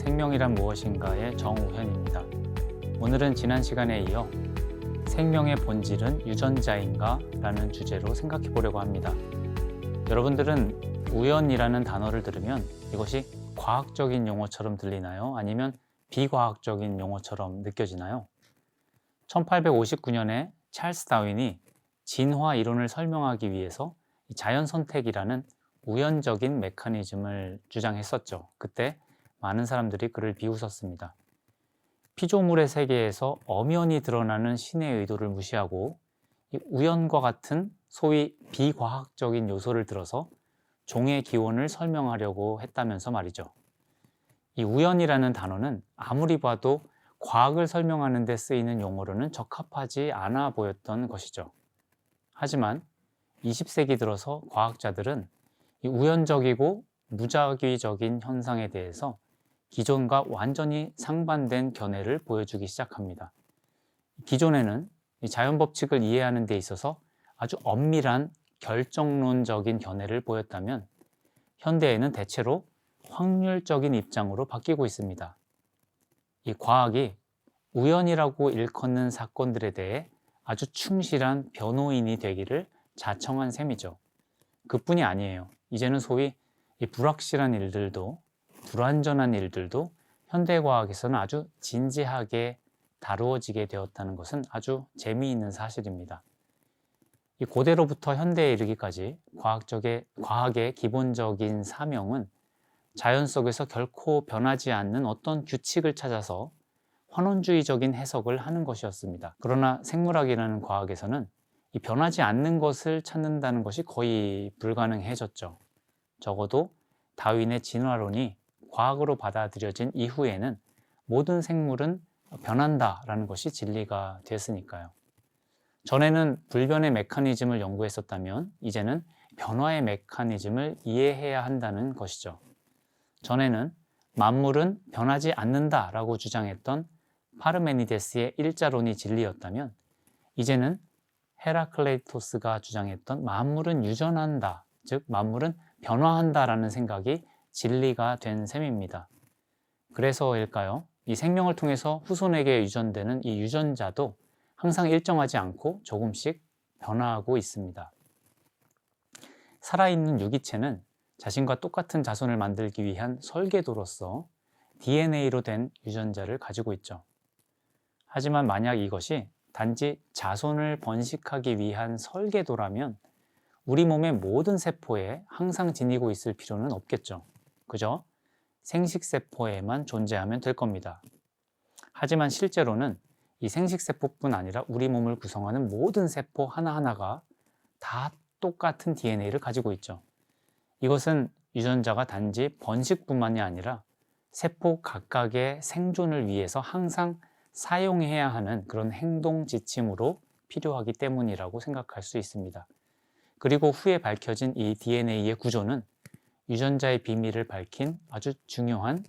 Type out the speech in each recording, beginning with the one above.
생명이란 무엇인가의 정우현입니다. 오늘은 지난 시간에 이어 생명의 본질은 유전자인가? 라는 주제로 생각해 보려고 합니다. 여러분들은 우연이라는 단어를 들으면 이것이 과학적인 용어처럼 들리나요? 아니면 비과학적인 용어처럼 느껴지나요? 1859년에 찰스 다윈이 진화 이론을 설명하기 위해서 자연 선택이라는 우연적인 메커니즘을 주장했었죠. 그때 많은 사람들이 그를 비웃었습니다. 피조물의 세계에서 엄연히 드러나는 신의 의도를 무시하고 이 우연과 같은 소위 비과학적인 요소를 들어서 종의 기원을 설명하려고 했다면서 말이죠. 이 우연이라는 단어는 아무리 봐도 과학을 설명하는 데 쓰이는 용어로는 적합하지 않아 보였던 것이죠. 하지만 20세기 들어서 과학자들은 이 우연적이고 무작위적인 현상에 대해서 기존과 완전히 상반된 견해를 보여주기 시작합니다. 기존에는 자연 법칙을 이해하는 데 있어서 아주 엄밀한 결정론적인 견해를 보였다면 현대에는 대체로 확률적인 입장으로 바뀌고 있습니다. 이 과학이 우연이라고 일컫는 사건들에 대해 아주 충실한 변호인이 되기를 자청한 셈이죠. 그뿐이 아니에요. 이제는 소위 이 불확실한 일들도 불완전한 일들도 현대과학에서는 아주 진지하게 다루어지게 되었다는 것은 아주 재미있는 사실입니다. 이 고대로부터 현대에 이르기까지 과학의 기본적인 사명은 자연 속에서 결코 변하지 않는 어떤 규칙을 찾아서 환원주의적인 해석을 하는 것이었습니다. 그러나 생물학이라는 과학에서는 이 변하지 않는 것을 찾는다는 것이 거의 불가능해졌죠. 적어도 다윈의 진화론이 과학으로 받아들여진 이후에는 모든 생물은 변한다라는 것이 진리가 됐으니까요. 전에는 불변의 메커니즘을 연구했었다면 이제는 변화의 메커니즘을 이해해야 한다는 것이죠. 전에는 만물은 변하지 않는다라고 주장했던 파르메니데스의 일자론이 진리였다면 이제는 헤라클레이토스가 주장했던 만물은 유전한다, 즉 만물은 변화한다라는 생각이 진리가 된 셈입니다. 그래서일까요? 이 생명을 통해서 후손에게 유전되는 이 유전자도 항상 일정하지 않고 조금씩 변화하고 있습니다. 살아있는 유기체는 자신과 똑같은 자손을 만들기 위한 설계도로서 DNA로 된 유전자를 가지고 있죠. 하지만 만약 이것이 단지 자손을 번식하기 위한 설계도라면 우리 몸의 모든 세포에 항상 지니고 있을 필요는 없겠죠. 그저 생식세포에만 존재하면 될 겁니다. 하지만 실제로는 이 생식세포뿐 아니라 우리 몸을 구성하는 모든 세포 하나하나가 다 똑같은 DNA를 가지고 있죠. 이것은 유전자가 단지 번식뿐만이 아니라 세포 각각의 생존을 위해서 항상 사용해야 하는 그런 행동 지침으로 필요하기 때문이라고 생각할 수 있습니다. 그리고 후에 밝혀진 이 DNA의 구조는 유전자의 비밀을 밝힌 아주 중요한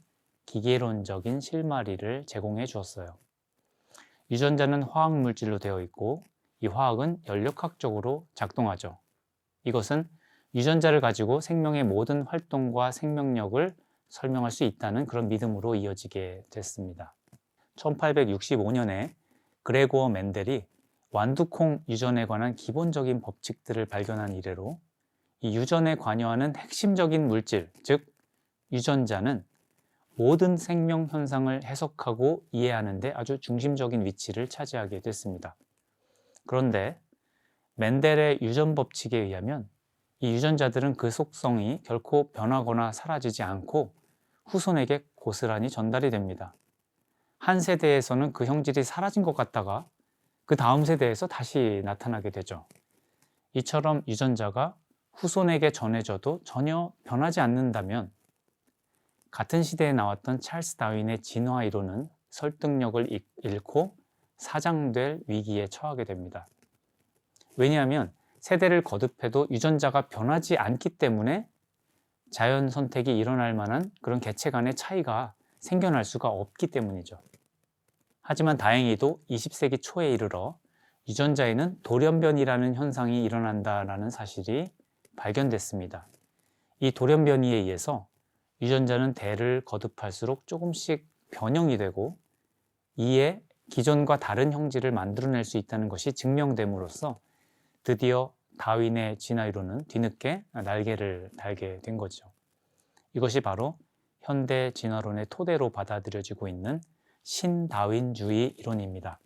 기계론적인 실마리를 제공해 주었어요. 유전자는 화학물질로 되어 있고 이 화학은 연력학적으로 작동하죠. 이것은 유전자를 가지고 생명의 모든 활동과 생명력을 설명할 수 있다는 그런 믿음으로 이어지게 됐습니다. 1865년에 그레고어 멘델이 완두콩 유전에 관한 기본적인 법칙들을 발견한 이래로 이 유전에 관여하는 핵심적인 물질, 즉 유전자는 모든 생명 현상을 해석하고 이해하는 데 아주 중심적인 위치를 차지하게 됐습니다. 그런데 멘델의 유전 법칙에 의하면 이 유전자들은 그 속성이 결코 변하거나 사라지지 않고 후손에게 고스란히 전달이 됩니다. 한 세대에서는 그 형질이 사라진 것 같다가 그 다음 세대에서 다시 나타나게 되죠. 이처럼 유전자가 후손에게 전해져도 전혀 변하지 않는다면 같은 시대에 나왔던 찰스 다윈의 진화 이론은 설득력을 잃고 사장될 위기에 처하게 됩니다. 왜냐하면 세대를 거듭해도 유전자가 변하지 않기 때문에 자연 선택이 일어날 만한 그런 개체 간의 차이가 생겨날 수가 없기 때문이죠. 하지만 다행히도 20세기 초에 이르러 유전자에는 돌연변이라는 현상이 일어난다는 사실이 발견됐습니다. 이 돌연변이에 의해서 유전자는 대를 거듭할수록 조금씩 변형이 되고 이에 기존과 다른 형질을 만들어낼 수 있다는 것이 증명됨으로써 드디어 다윈의 진화 이론은 뒤늦게 날개를 달게 된 거죠. 이것이 바로 현대 진화론의 토대로 받아들여지고 있는 신다윈주의 이론입니다.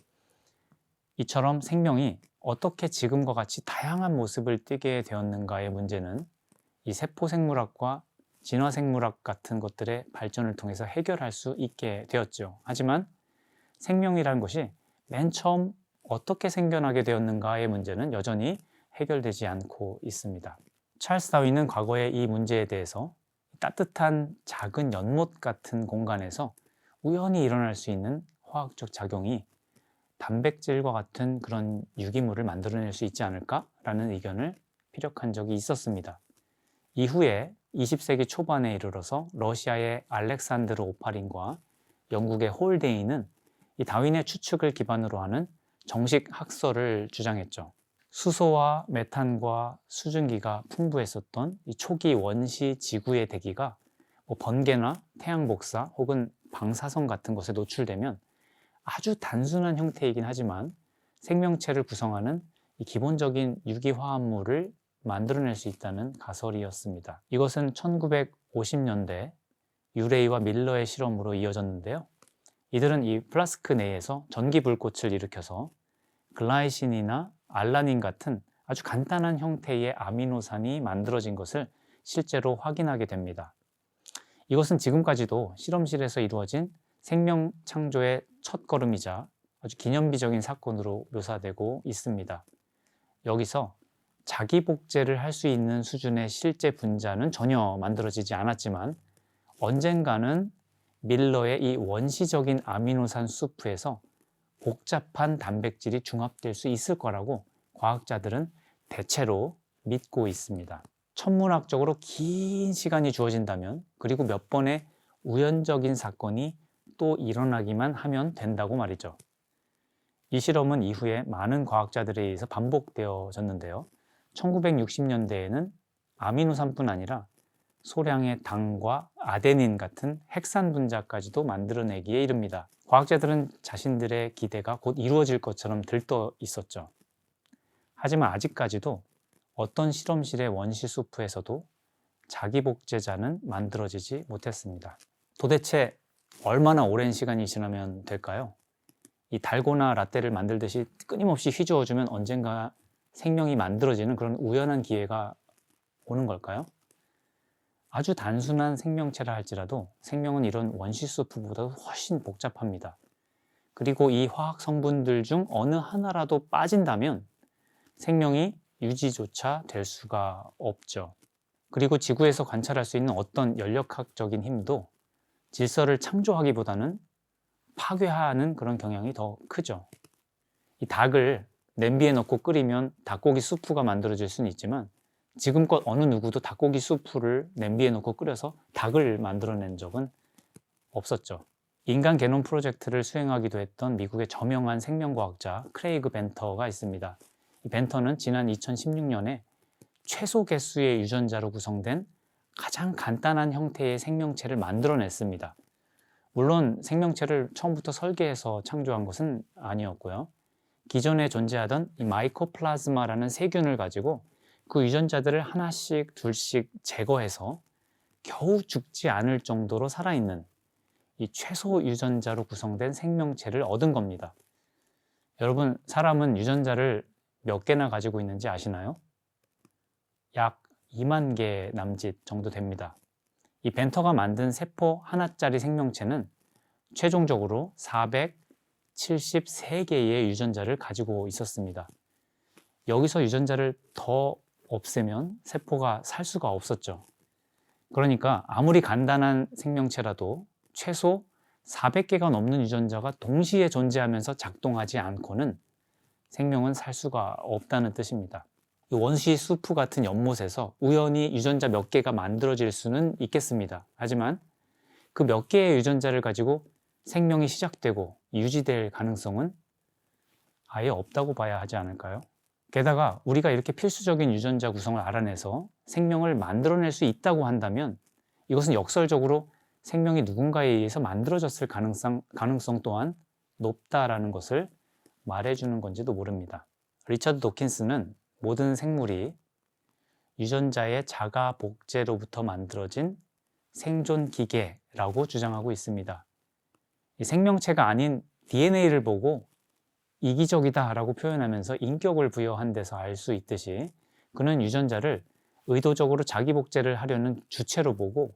이처럼 생명이 어떻게 지금과 같이 다양한 모습을 띠게 되었는가의 문제는 이 세포생물학과 진화생물학 같은 것들의 발전을 통해서 해결할 수 있게 되었죠. 하지만 생명이라는 것이 맨 처음 어떻게 생겨나게 되었는가의 문제는 여전히 해결되지 않고 있습니다. 찰스 다윈은 과거에 이 문제에 대해서 따뜻한 작은 연못 같은 공간에서 우연히 일어날 수 있는 화학적 작용이 단백질과 같은 그런 유기물을 만들어낼 수 있지 않을까라는 의견을 피력한 적이 있었습니다. 이후에 20세기 초반에 이르러서 러시아의 알렉산드르 오파린과 영국의 홀데이는 이 다윈의 추측을 기반으로 하는 정식 학설을 주장했죠. 수소와 메탄과 수증기가 풍부했었던 이 초기 원시 지구의 대기가 번개나 태양 복사 혹은 방사성 같은 것에 노출되면 아주 단순한 형태이긴 하지만 생명체를 구성하는 이 기본적인 유기화합물을 만들어낼 수 있다는 가설이었습니다. 이것은 1950년대 유레이와 밀러의 실험으로 이어졌는데요. 이들은 이 플라스크 내에서 전기 불꽃을 일으켜서 글라이신이나 알라닌 같은 아주 간단한 형태의 아미노산이 만들어진 것을 실제로 확인하게 됩니다. 이것은 지금까지도 실험실에서 이루어진 생명 창조의 첫걸음이자 아주 기념비적인 사건으로 묘사되고 있습니다. 여기서 자기 복제를 할 수 있는 수준의 실제 분자는 전혀 만들어지지 않았지만 언젠가는 밀러의 이 원시적인 아미노산 수프에서 복잡한 단백질이 중합될 수 있을 거라고 과학자들은 대체로 믿고 있습니다. 천문학적으로 긴 시간이 주어진다면 그리고 몇 번의 우연적인 사건이 또 일어나기만 하면 된다고 말이죠. 이 실험은 이후에 많은 과학자들에 의해서 반복되어졌는데요. 1960년대에는 아미노산뿐 아니라 소량의 당과 아데닌 같은 핵산 분자까지도 만들어내기에 이릅니다. 과학자들은 자신들의 기대가 곧 이루어질 것처럼 들떠 있었죠. 하지만 아직까지도 어떤 실험실의 원시 수프에서도 자기 복제자는 만들어지지 못했습니다. 도대체 얼마나 오랜 시간이 지나면 될까요? 이 달고나 라떼를 만들듯이 끊임없이 휘저어주면 언젠가 생명이 만들어지는 그런 우연한 기회가 오는 걸까요? 아주 단순한 생명체라 할지라도 생명은 이런 원시 수프보다 훨씬 복잡합니다. 그리고 이 화학 성분들 중 어느 하나라도 빠진다면 생명이 유지조차 될 수가 없죠. 그리고 지구에서 관찰할 수 있는 어떤 연력학적인 힘도 질서를 창조하기보다는 파괴하는 그런 경향이 더 크죠. 이 닭을 냄비에 넣고 끓이면 닭고기 수프가 만들어질 수는 있지만 지금껏 어느 누구도 닭고기 수프를 냄비에 넣고 끓여서 닭을 만들어낸 적은 없었죠. 인간 게놈 프로젝트를 수행하기도 했던 미국의 저명한 생명과학자 크레이그 벤터가 있습니다. 이 벤터는 지난 2016년에 최소 개수의 유전자로 구성된 가장 간단한 형태의 생명체를 만들어냈습니다. 물론 생명체를 처음부터 설계해서 창조한 것은 아니었고요. 기존에 존재하던 이 마이코플라즈마라는 세균을 가지고 그 유전자들을 하나씩 둘씩 제거해서 겨우 죽지 않을 정도로 살아있는 이 최소 유전자로 구성된 생명체를 얻은 겁니다. 여러분, 사람은 유전자를 몇 개나 가지고 있는지 아시나요? 약 2만 개 남짓 정도 됩니다. 이 벤터가 만든 세포 하나짜리 생명체는 최종적으로 473개의 유전자를 가지고 있었습니다. 여기서 유전자를 더 없애면 세포가 살 수가 없었죠. 그러니까 아무리 간단한 생명체라도 최소 400개가 넘는 유전자가 동시에 존재하면서 작동하지 않고는 생명은 살 수가 없다는 뜻입니다. 이 원시 수프 같은 연못에서 우연히 유전자 몇 개가 만들어질 수는 있겠습니다. 하지만 그 몇 개의 유전자를 가지고 생명이 시작되고 유지될 가능성은 아예 없다고 봐야 하지 않을까요? 게다가 우리가 이렇게 필수적인 유전자 구성을 알아내서 생명을 만들어낼 수 있다고 한다면 이것은 역설적으로 생명이 누군가에 의해서 만들어졌을 가능성 또한 높다라는 것을 말해주는 건지도 모릅니다. 리처드 도킨스는 모든 생물이 유전자의 자가 복제로부터 만들어진 생존 기계라고 주장하고 있습니다. 이 생명체가 아닌 DNA를 보고 이기적이다라고 표현하면서 인격을 부여한 데서 알 수 있듯이 그는 유전자를 의도적으로 자기 복제를 하려는 주체로 보고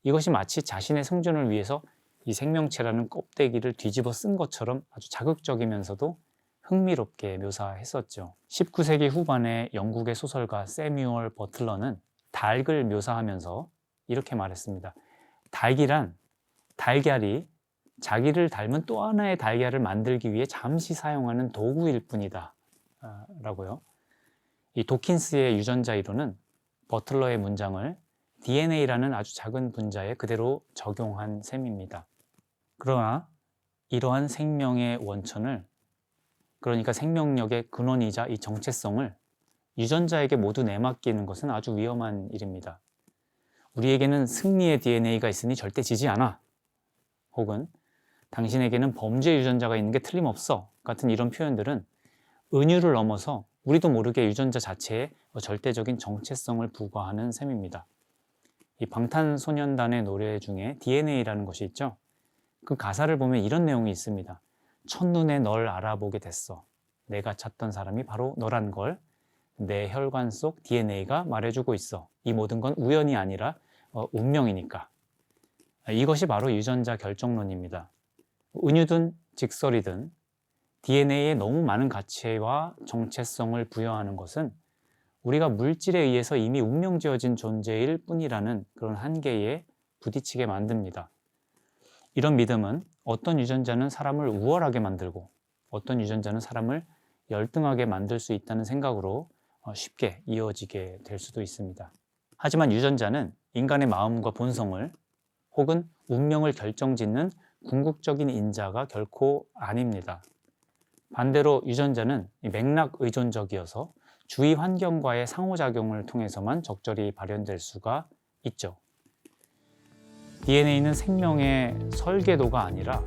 이것이 마치 자신의 생존을 위해서 이 생명체라는 껍데기를 뒤집어 쓴 것처럼 아주 자극적이면서도 흥미롭게 묘사했었죠. 19세기 후반에 영국의 소설가 세뮤얼 버틀러는 닭을 묘사하면서 이렇게 말했습니다. 닭이란 달걀이 자기를 닮은 또 하나의 달걀을 만들기 위해 잠시 사용하는 도구일 뿐이다 라고요. 이 도킨스의 유전자 이론은 버틀러의 문장을 DNA라는 아주 작은 분자에 그대로 적용한 셈입니다. 그러나 이러한 생명의 원천을, 그러니까 생명력의 근원이자 이 정체성을 유전자에게 모두 내맡기는 것은 아주 위험한 일입니다. 우리에게는 승리의 DNA가 있으니 절대 지지 않아, 혹은 당신에게는 범죄 유전자가 있는 게 틀림없어 같은 이런 표현들은 은유를 넘어서 우리도 모르게 유전자 자체에 절대적인 정체성을 부과하는 셈입니다. 이 방탄소년단의 노래 중에 DNA라는 것이 있죠. 그 가사를 보면 이런 내용이 있습니다. 첫눈에 널 알아보게 됐어. 내가 찾던 사람이 바로 너란 걸 내 혈관 속 DNA가 말해주고 있어. 이 모든 건 우연이 아니라 운명이니까. 이것이 바로 유전자 결정론입니다. 은유든 직설이든 DNA에 너무 많은 가치와 정체성을 부여하는 것은 우리가 물질에 의해서 이미 운명지어진 존재일 뿐이라는 그런 한계에 부딪히게 만듭니다. 이런 믿음은 어떤 유전자는 사람을 우월하게 만들고 어떤 유전자는 사람을 열등하게 만들 수 있다는 생각으로 쉽게 이어지게 될 수도 있습니다. 하지만 유전자는 인간의 마음과 본성을 혹은 운명을 결정짓는 궁극적인 인자가 결코 아닙니다. 반대로 유전자는 맥락 의존적이어서 주위 환경과의 상호작용을 통해서만 적절히 발현될 수가 있죠. DNA는 생명의 설계도가 아니라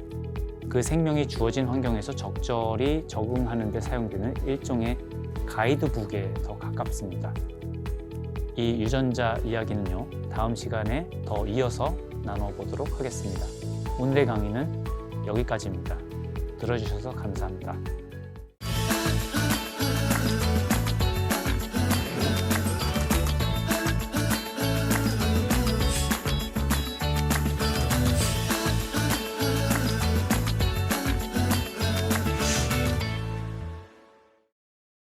그 생명이 주어진 환경에서 적절히 적응하는 데 사용되는 일종의 가이드북에 더 가깝습니다. 이 유전자 이야기는요, 다음 시간에 더 이어서 나눠보도록 하겠습니다. 오늘의 강의는 여기까지입니다. 들어주셔서 감사합니다.